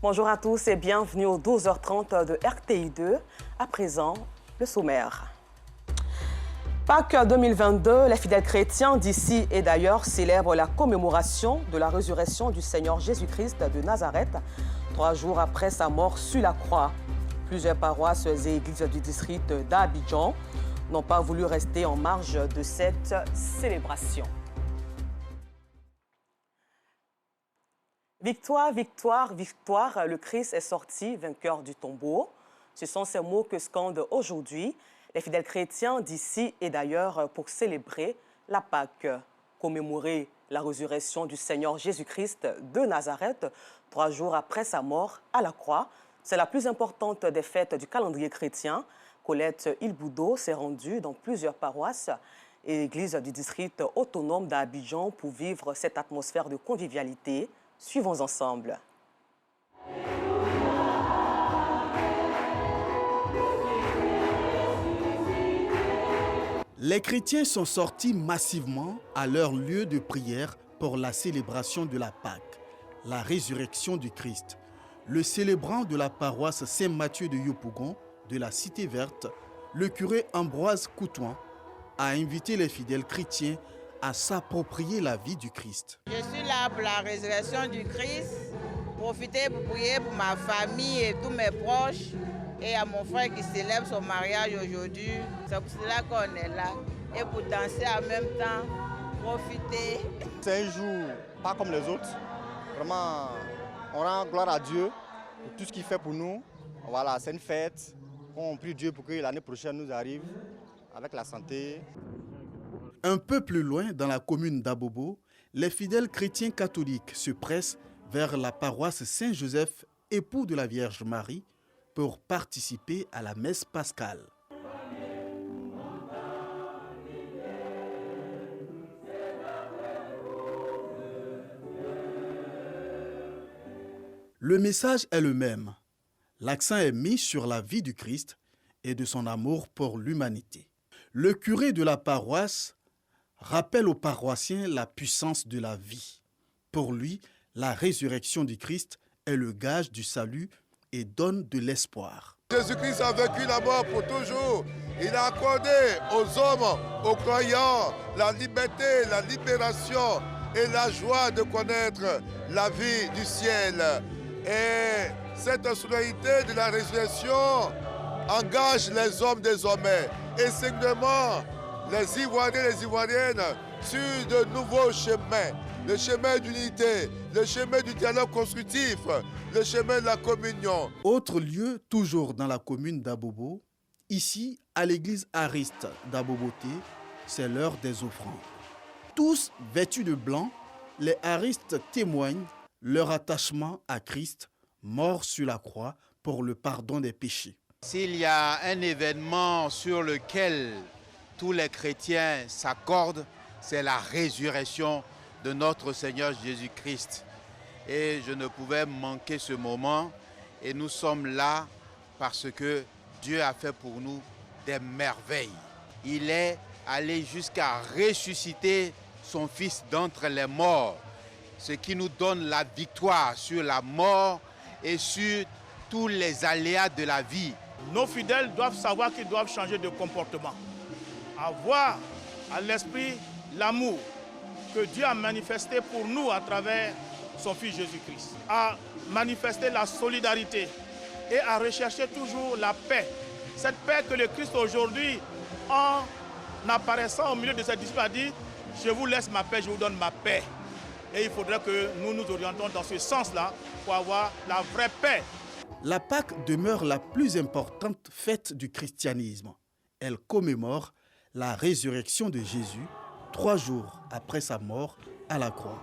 Bonjour à tous et bienvenue aux 12h30 de RTI2. À présent, le sommaire. Pâques 2022, les fidèles chrétiens d'ici et d'ailleurs célèbrent la commémoration de la résurrection du Seigneur Jésus-Christ de Nazareth, 3 jours après sa mort sur la croix. Plusieurs paroisses et églises du district d'Abidjan n'ont pas voulu rester en marge de cette célébration. Victoire, victoire, victoire, le Christ est sorti, vainqueur du tombeau. Ce sont ces mots que scandent aujourd'hui les fidèles chrétiens d'ici et d'ailleurs pour célébrer la Pâque, commémorer la résurrection du Seigneur Jésus-Christ de Nazareth, 3 jours après sa mort à la croix. C'est la plus importante des fêtes du calendrier chrétien. Colette Ilboudo s'est rendue dans plusieurs paroisses et églises du district autonome d'Abidjan pour vivre cette atmosphère de convivialité. Suivons ensemble. Les chrétiens sont sortis massivement à leur lieu de prière pour la célébration de la Pâque, la résurrection du Christ. Le célébrant de la paroisse Saint-Mathieu de Yopougon, de la Cité Verte, le curé Ambroise Coutouin, a invité les fidèles chrétiens à s'approprier la vie du Christ. Je suis là pour la résurrection du Christ, profiter pour prier pour ma famille et tous mes proches et à mon frère qui célèbre son mariage aujourd'hui. C'est pour cela qu'on est là et pour danser en même temps, profiter. C'est un jour pas comme les autres. Vraiment, on rend gloire à Dieu pour tout ce qu'il fait pour nous. Voilà, c'est une fête. On prie Dieu pour que l'année prochaine nous arrive avec la santé. Un peu plus loin, dans la commune d'Abobo, les fidèles chrétiens catholiques se pressent vers la paroisse Saint-Joseph, époux de la Vierge Marie, pour participer à la messe pascale. Le message est le même. L'accent est mis sur la vie du Christ et de son amour pour l'humanité. Le curé de la paroisse rappelle aux paroissiens la puissance de la vie. Pour lui, la résurrection du Christ est le gage du salut et donne de l'espoir. Jésus-Christ a vaincu la mort pour toujours. Il a accordé aux hommes, aux croyants, la liberté, la libération et la joie de connaître la vie du ciel. Et cette solidarité de la résurrection engage les hommes désormais, et singulièrement les Ivoiriens et les Ivoiriennes, sur de nouveaux chemins. Le chemin d'unité, le chemin du dialogue constructif, le chemin de la communion. Autre lieu, toujours dans la commune d'Abobo, ici, à l'église Ariste d'Aboboté, c'est l'heure des offrandes. Tous vêtus de blanc, les Aristes témoignent leur attachement à Christ, mort sur la croix pour le pardon des péchés. S'il y a un événement sur lequel tous les chrétiens s'accordent, c'est la résurrection de notre Seigneur Jésus-Christ. Et je ne pouvais manquer ce moment. Et nous sommes là parce que Dieu a fait pour nous des merveilles. Il est allé jusqu'à ressusciter son Fils d'entre les morts, ce qui nous donne la victoire sur la mort et sur tous les aléas de la vie. Nos fidèles doivent savoir qu'ils doivent changer de comportement. Avoir à l'esprit l'amour que Dieu a manifesté pour nous à travers son Fils Jésus-Christ. À manifester la solidarité et à rechercher toujours la paix. Cette paix que le Christ aujourd'hui, en apparaissant au milieu de ses disciples, a dit « Je vous laisse ma paix, je vous donne ma paix ». Et il faudrait que nous nous orientons dans ce sens-là pour avoir la vraie paix. La Pâque demeure la plus importante fête du christianisme. Elle commémore la résurrection de Jésus 3 jours après sa mort à la croix.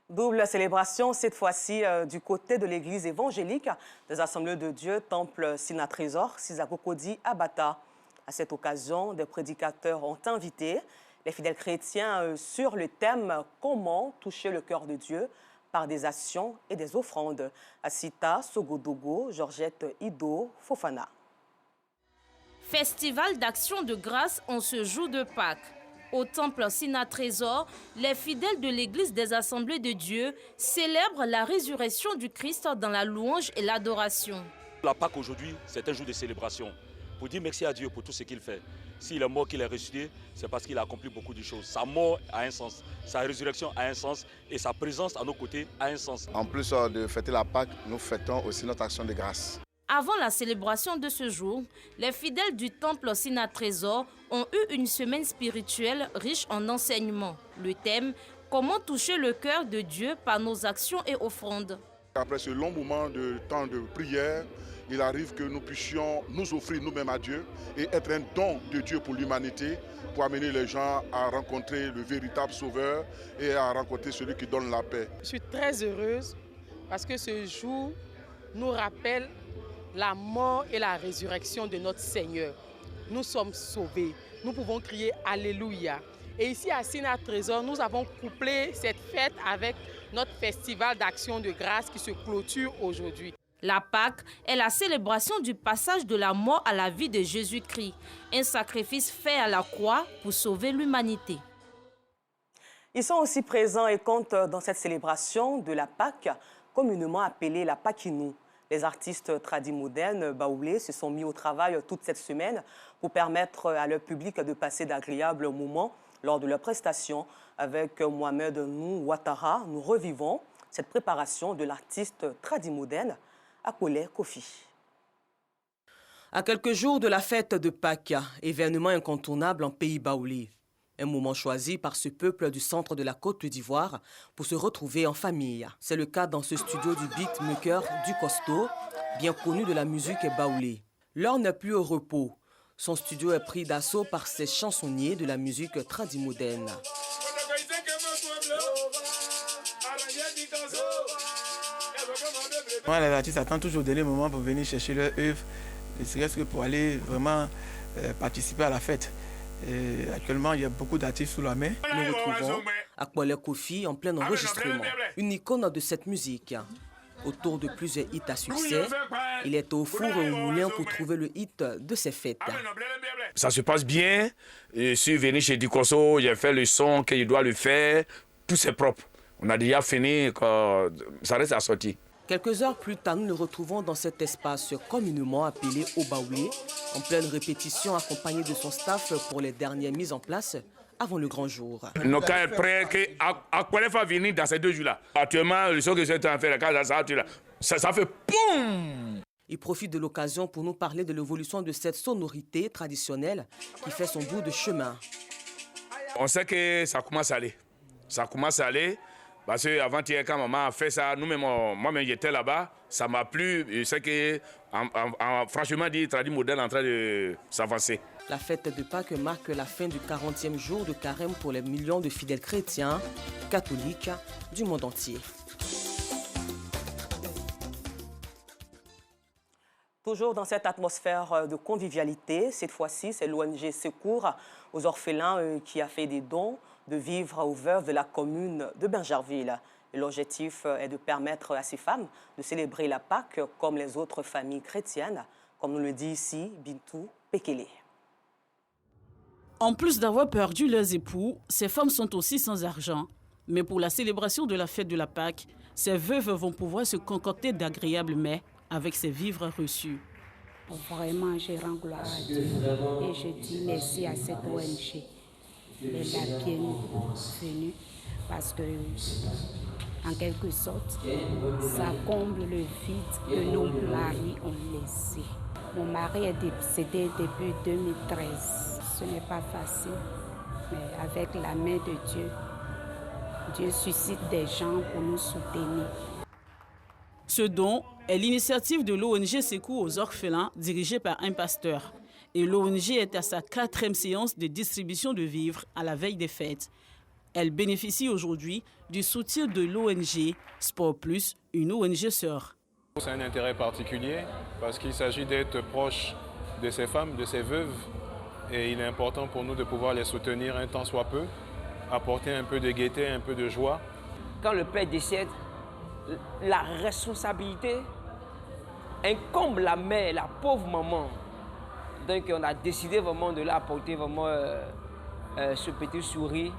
Double célébration, cette fois-ci du côté de l'église évangélique des Assemblées de Dieu, Temple Sina-Trésor, Sizakokodi, Abata. À cette occasion, des prédicateurs ont invité les fidèles chrétiens sur le thème « Comment toucher le cœur de Dieu ?» par des actions et des offrandes. Asita, Sogodogo, Georgette Ido, Fofana. Festival d'action de grâce en ce jour de Pâques. Au temple Sina-Trésor, les fidèles de l'église des Assemblées de Dieu célèbrent la résurrection du Christ dans la louange et l'adoration. La Pâque aujourd'hui, c'est un jour de célébration. Pour dire merci à Dieu pour tout ce qu'il fait. S'il est mort, qu'il est ressuscité, c'est parce qu'il a accompli beaucoup de choses. Sa mort a un sens, sa résurrection a un sens et sa présence à nos côtés a un sens. En plus de fêter la Pâque, nous fêtons aussi notre action de grâce. Avant la célébration de ce jour, les fidèles du temple Sina-Trésor ont eu une semaine spirituelle riche en enseignements. Le thème, comment toucher le cœur de Dieu par nos actions et offrandes. Après ce long moment de temps de prière, il arrive que nous puissions nous offrir nous-mêmes à Dieu et être un don de Dieu pour l'humanité, pour amener les gens à rencontrer le véritable Sauveur et à rencontrer celui qui donne la paix. Je suis très heureuse parce que ce jour nous rappelle la mort et la résurrection de notre Seigneur. Nous sommes sauvés, nous pouvons crier Alléluia. Et ici à Sina-Trésor, nous avons couplé cette fête avec notre festival d'action de grâce qui se clôture aujourd'hui. La Pâque est la célébration du passage de la mort à la vie de Jésus-Christ, un sacrifice fait à la croix pour sauver l'humanité. Ils sont aussi présents et comptent dans cette célébration de la Pâque, communément appelée la Paquinou. Les artistes tradimodernes baoulés se sont mis au travail toute cette semaine pour permettre à leur public de passer d'agréables moments lors de leurs prestations. Avec Mohamed Nou Ouattara, nous revivons cette préparation de l'artiste tradimoderne Akpolé Kofi. À quelques jours de la fête de Pâques, événement incontournable en pays baoulé. Un moment choisi par ce peuple du centre de la Côte d'Ivoire pour se retrouver en famille. C'est le cas dans ce studio du beatmaker du Costaud, bien connu de la musique baoulée. L'heure n'est plus au repos. Son studio est pris d'assaut par ces chansonniers de la musique tradimoderne. Moi, les artistes attendent toujours le dernier moment pour venir chercher leur œuvre, ne serait-ce que pour aller vraiment participer à la fête. Et actuellement, il y a beaucoup d'artistes sous la main. Nous retrouvons Akpolé Kofi en plein enregistrement, une icône de cette musique. Autour de plusieurs hits à succès, il est au four et au moulin pour trouver le hit de ses fêtes. Ça se passe bien. Je suis venu chez Dukoso, j'ai fait le son qu'il doit le faire. Tout c'est propre. On a déjà fini, quand ça reste à sortir. Quelques heures plus tard, nous nous retrouvons dans cet espace communément appelé Obaoulé, en pleine répétition accompagné de son staff pour les dernières mises en place avant le grand jour. Nos cas est prêt à quoi va venir dans ces 2 jours-là. Actuellement, le son que j'ai en train de faire, ça fait boum. Il profite de l'occasion pour nous parler de l'évolution de cette sonorité traditionnelle qui fait son bout de chemin. On sait que ça commence à aller. Ça commence à aller. Parce qu'avant-hier, quand maman a fait ça, moi-même j'étais là-bas, ça m'a plu. Je sais que, franchement dit, tradit moderne en train de s'avancer. La fête de Pâques marque la fin du 40e jour de carême pour les millions de fidèles chrétiens, catholiques du monde entier. Toujours dans cette atmosphère de convivialité, cette fois-ci, c'est l'ONG Secours aux orphelins qui a fait des dons de vivres aux veuves de la commune de Bingerville. L'objectif est de permettre à ces femmes de célébrer la Pâque comme les autres familles chrétiennes, comme nous le dit ici Bintou Pekele. En plus d'avoir perdu leurs époux, ces femmes sont aussi sans argent. Mais pour la célébration de la fête de la Pâque, ces veuves vont pouvoir se concocter d'agréables mets avec ces vivres reçus. Vraiment, je rends gloire à Dieu et je dis merci à cette ONG. Elle a bien venu parce que, en quelque sorte, ça comble le vide que nos maris ont laissé. Mon mari est décédé depuis 2013. Ce n'est pas facile, mais avec la main de Dieu, Dieu suscite des gens pour nous soutenir. Ce don est l'initiative de l'ONG Secours aux orphelins dirigée par un pasteur. Et l'ONG est à sa 4e séance de distribution de vivres à la veille des fêtes. Elle bénéficie aujourd'hui du soutien de l'ONG Sport Plus, une ONG sœur. C'est un intérêt particulier parce qu'il s'agit d'être proche de ces femmes, de ces veuves. Et il est important pour nous de pouvoir les soutenir un temps soit peu, apporter un peu de gaieté, un peu de joie. Quand le père décède, la responsabilité incombe la mère, la pauvre maman. Donc on a décidé vraiment de l'apporter vraiment ce petit sourire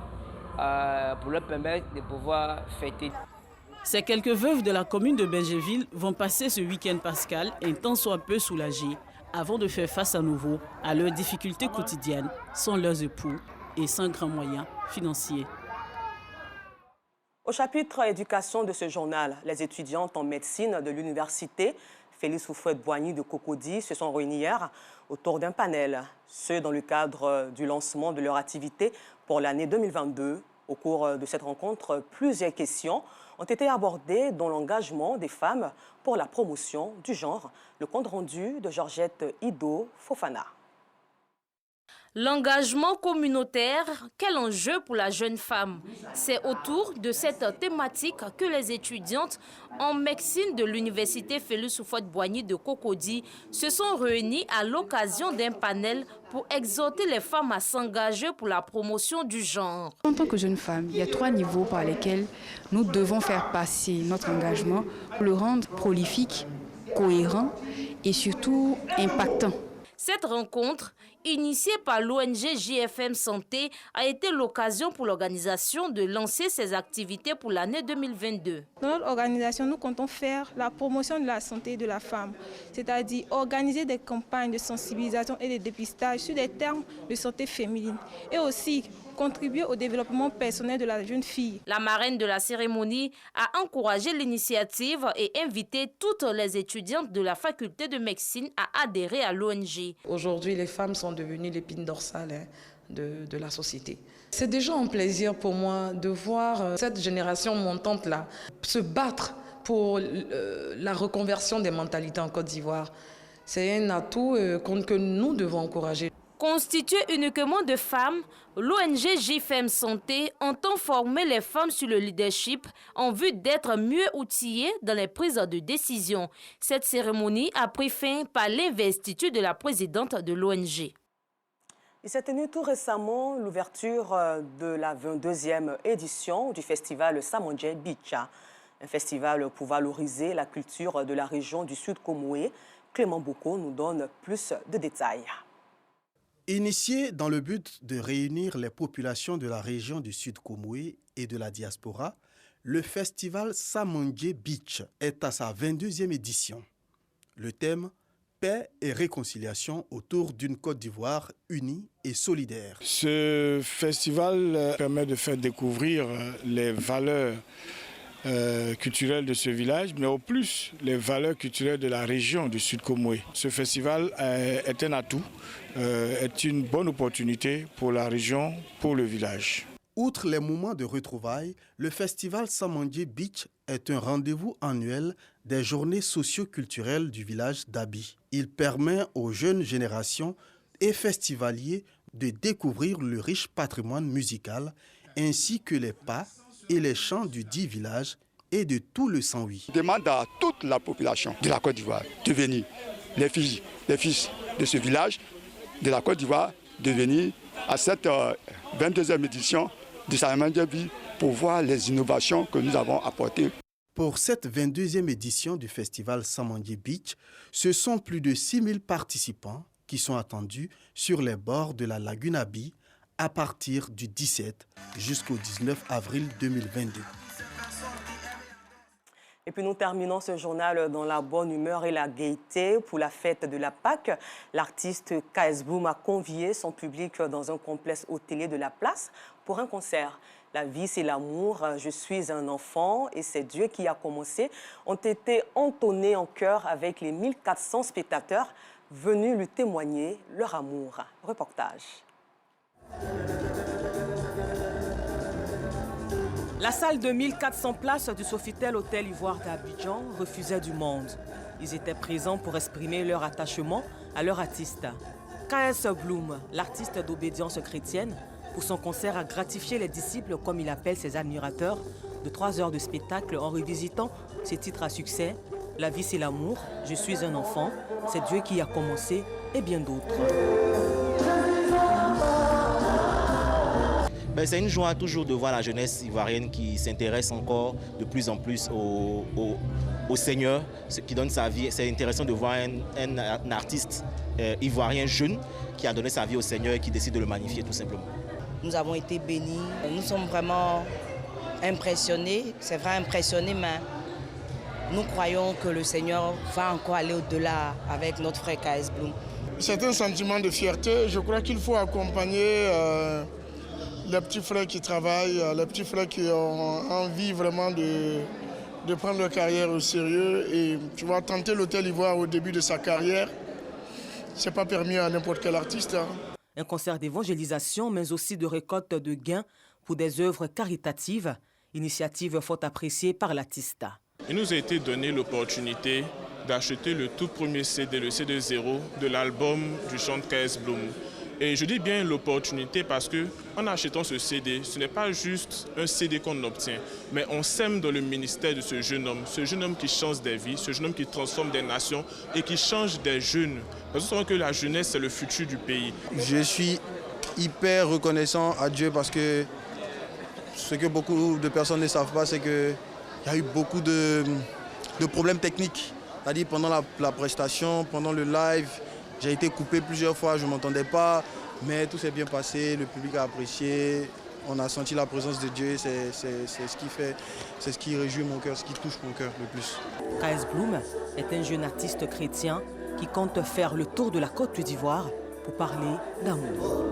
pour leur permettre de pouvoir fêter. Ces quelques veuves de la commune de Benjéville vont passer ce week-end pascal un tant soit peu soulagées avant de faire face à nouveau à leurs difficultés quotidiennes sans leurs époux et sans grands moyens financiers. Au chapitre éducation de ce journal, les étudiantes en médecine de l'université Félix Houphouët-Boigny de Cocody se sont réunies hier autour d'un panel. Ce, dans le cadre du lancement de leur activité pour l'année 2022. Au cours de cette rencontre, plusieurs questions ont été abordées, dont l'engagement des femmes pour la promotion du genre. Le compte rendu de Georgette Ido Fofana. L'engagement communautaire, quel enjeu pour la jeune femme? C'est autour de cette thématique que les étudiantes en médecine de l'université Félix Houphouët-Boigny de Cocody se sont réunies à l'occasion d'un panel pour exhorter les femmes à s'engager pour la promotion du genre. En tant que jeune femme, il y a 3 niveaux par lesquels nous devons faire passer notre engagement pour le rendre prolifique, cohérent et surtout impactant. Cette rencontre, initiée par l'ONG JFM Santé, a été l'occasion pour l'organisation de lancer ses activités pour l'année 2022. Dans notre organisation, nous comptons faire la promotion de la santé de la femme, c'est-à-dire organiser des campagnes de sensibilisation et de dépistage sur des termes de santé féminine et aussi contribuer au développement personnel de la jeune fille. La marraine de la cérémonie a encouragé l'initiative et invité toutes les étudiantes de la faculté de médecine à adhérer à l'ONG. Aujourd'hui, les femmes sont devenues l'épine dorsale de la société. C'est déjà un plaisir pour moi de voir cette génération montante-là se battre pour la reconversion des mentalités en Côte d'Ivoire. C'est un atout que nous devons encourager. Constituée uniquement de femmes, l'ONG JFM Santé entend former les femmes sur le leadership en vue d'être mieux outillées dans les prises de décision. Cette cérémonie a pris fin par l'investiture de la présidente de l'ONG. Il s'est tenu tout récemment l'ouverture de la 22e édition du festival Samandjé Bicha, un festival pour valoriser la culture de la région du Sud Comoé. Clément Boko nous donne plus de détails. Initié dans le but de réunir les populations de la région du Sud Comoé et de la diaspora, le festival Samandjé Beach est à sa 22e édition. Le thème « Paix et réconciliation autour d'une Côte d'Ivoire unie et solidaire ». Ce festival permet de faire découvrir les valeurs culturelles de ce village, mais au plus les valeurs culturelles de la région du Sud Comoé. Ce festival est un atout, est une bonne opportunité pour la région, pour le village. Outre les moments de retrouvailles, le festival Samandjé Beach est un rendez-vous annuel des journées socio-culturelles du village d'Abi. Il permet aux jeunes générations et festivaliers de découvrir le riche patrimoine musical ainsi que les pas et les chants du dit village et de tout le 108. Je demande à toute la population de la Côte d'Ivoire de venir, les filles, les fils de ce village de la Côte d'Ivoire, de venir à cette 22e édition de Samandjé Beach pour voir les innovations que nous avons apportées. Pour cette 22e édition du festival Samandjé Beach, ce sont plus de 6000 participants qui sont attendus sur les bords de la lagune Abi à partir du 17 jusqu'au 19 avril 2022. Et puis nous terminons ce journal dans la bonne humeur et la gaieté. Pour la fête de la Pâque, l'artiste KS Bloom a convié son public dans un complexe hôtelier de la place pour un concert. La vie, c'est l'amour, je suis un enfant et c'est Dieu qui a commencé ont été entonnés en chœur avec les 1400 spectateurs venus lui témoigner leur amour. Reportage. La salle de 1400 places du Sofitel Hôtel Ivoire d'Abidjan refusait du monde. Ils étaient présents pour exprimer leur attachement à leur artiste. KS Bloom, l'artiste d'obédience chrétienne, pour son concert a gratifié les disciples, comme il appelle ses admirateurs, de 3 heures de spectacle en revisitant ses titres à succès, La vie c'est l'amour, Je suis un enfant, C'est Dieu qui a commencé et bien d'autres. C'est une joie toujours de voir la jeunesse ivoirienne qui s'intéresse encore de plus en plus au Seigneur, ce qui donne sa vie. C'est intéressant de voir un artiste ivoirien jeune qui a donné sa vie au Seigneur et qui décide de le magnifier tout simplement. nous avons été bénis. Nous sommes vraiment impressionnés, c'est vrai impressionnés, mais nous croyons que le Seigneur va encore aller au-delà avec notre frère KS Bloom. C'est un sentiment de fierté. Je crois qu'il faut accompagner les petits frères qui travaillent, les petits frères qui ont envie vraiment de prendre leur carrière au sérieux. Et tu vois, tenter l'Hôtel Ivoire au début de sa carrière, ce n'est pas permis à n'importe quel artiste. Un concert d'évangélisation, mais aussi de récolte de gains pour des œuvres caritatives, initiative fort appréciée par l'artiste. Il nous a été donné l'opportunité d'acheter le tout premier CD, le CD0 de l'album du chant KS Bloom. Et je dis bien l'opportunité parce qu'en achetant ce CD, ce n'est pas juste un CD qu'on obtient, mais on sème dans le ministère de ce jeune homme qui change des vies, ce jeune homme qui transforme des nations et qui change des jeunes. Parce que la jeunesse, c'est le futur du pays. Je suis hyper reconnaissant à Dieu parce que ce que beaucoup de personnes ne savent pas, c'est qu'il y a eu beaucoup de problèmes techniques. C'est-à-dire pendant la prestation, pendant le live, j'ai été coupé plusieurs fois, je ne m'entendais pas, mais tout s'est bien passé, le public a apprécié, on a senti la présence de Dieu, c'est ce qui fait, c'est ce qui réjouit mon cœur, ce qui touche mon cœur le plus. KS Bloom est un jeune artiste chrétien qui compte faire le tour de la Côte d'Ivoire pour parler d'amour.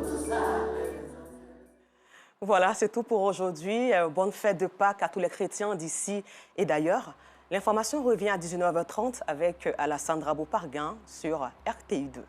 Voilà, c'est tout pour aujourd'hui. Bonne fête de Pâques à tous les chrétiens d'ici et d'ailleurs. L'information revient à 19h30 avec Alassandra Boparguin sur RTI2.